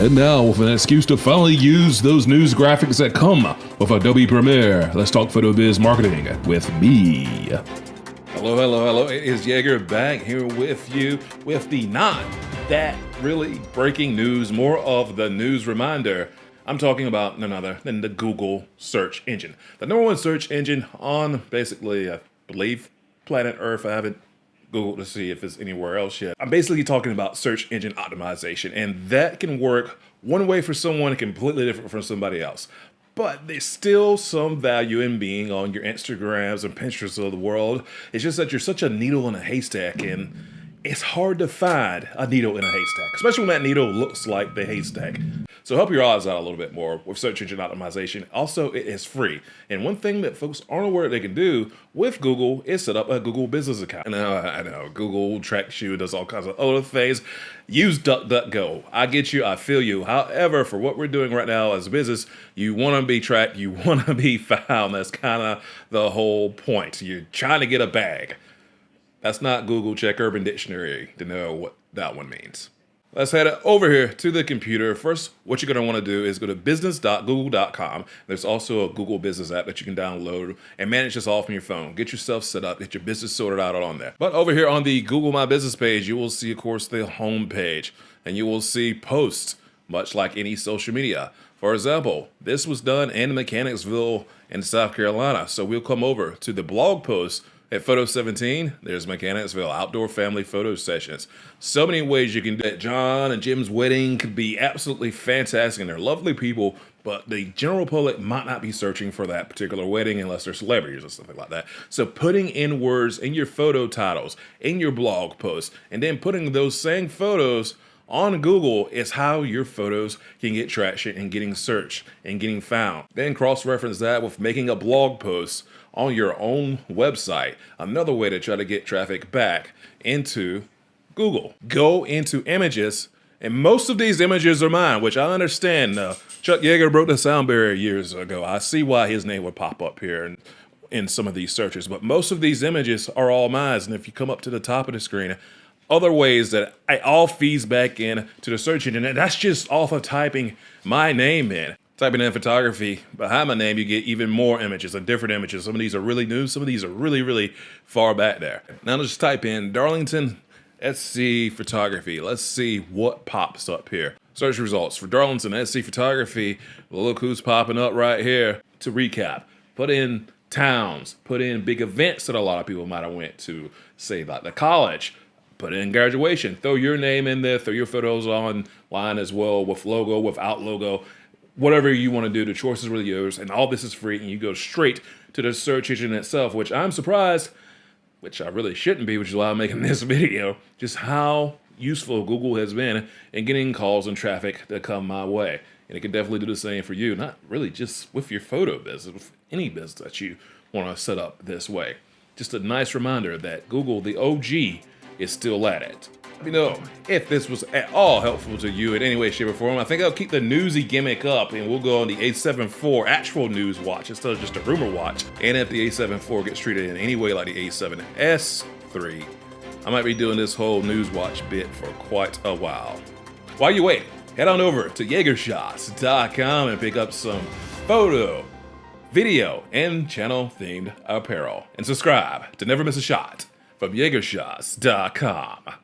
And now, with an excuse to finally use those news graphics that come with Adobe Premiere, let's talk photo biz marketing with me. Hello. It is Yeager back here with you with the not that really breaking news, more of the news reminder. I'm talking about none other than the Google search engine. The number one search engine on basically, I believe, planet Earth. I haven't Googled to see if it's anywhere else yet. I'm basically talking about search engine optimization, and that can work one way for someone, completely different from somebody else. But there's still some value in being on your Instagrams and Pinterests of the world. It's just that you're such a needle in a haystack, and it's hard to find a needle in a haystack, especially when that needle looks like the haystack. So help your odds out a little bit more with search engine optimization. Also, it is free. And one thing that folks aren't aware they can do with Google is set up a Google business account. I know, Google tracks you, does all kinds of other things. Use DuckDuckGo. I get you, I feel you. However, for what we're doing right now as a business, you want to be tracked, you want to be found. That's kind of the whole point. You're trying to get a bag. That's not Google. Check Urban Dictionary to know what that one means. Let's head over here to the computer. First, what you're going to want to do is go to business.google.com. There's also a Google Business app that you can download and manage this all from your phone. Get yourself set up, get your business sorted out on there. But over here on the Google My Business page, you will see, of course, the home page, and you will see posts, much like any social media. For example, this was done in Mechanicsville in South Carolina. So we'll come over to the blog post. At photo 17, there's Mechanicsville outdoor family photo sessions. So many ways you can do it. John and Jim's wedding could be absolutely fantastic, and they're lovely people, but the general public might not be searching for that particular wedding unless they're celebrities or something like that. So putting in words in your photo titles, in your blog posts, and then putting those same photos on Google is how your photos can get traction and getting searched and getting found. Then cross-reference that with making a blog post on your own website. Another way to try to get traffic back into Google. Go into images, and most of these images are mine, which I understand. Chuck Yeager broke the sound barrier years ago. I see why his name would pop up here in some of these searches, but most of these images are all mine. And if you come up to the top of the screen, other ways that it all feeds back in to the search engine, and that's just off of typing my name in. Typing in photography behind my name, you get even more images and different images. Some of these are really new, some of these are really far back there. Now let's type in Darlington SC Photography. Let's see what pops up here. Search results for Darlington SC Photography. Look who's popping up right here. To recap, put in towns, put in big events that a lot of people might have went to, say like the college. Put in graduation, throw your name in there, throw your photos online as well, with logo, without logo, whatever you want to do. The choice is really yours, and all this is free, and you go straight to the search engine itself, which I'm surprised, which I really shouldn't be, which is why I'm making this video, just how useful Google has been in getting calls and traffic that come my way. And it can definitely do the same for you, not really just with your photo business, with any business that you want to set up this way. Just a nice reminder that Google, the OG, is still at it. Let me know if this was at all helpful to you in any way, shape, or form. I think I'll keep the newsy gimmick up, and we'll go on the A7 IV actual news watch instead of just a rumor watch. And if the A7 IV gets treated in any way like the A7S III, I might be doing this whole news watch bit for quite a while. While you wait, head on over to YeagerShots.com and pick up some photo, video, and channel-themed apparel. And subscribe to never miss a shot from YeagerShots.com.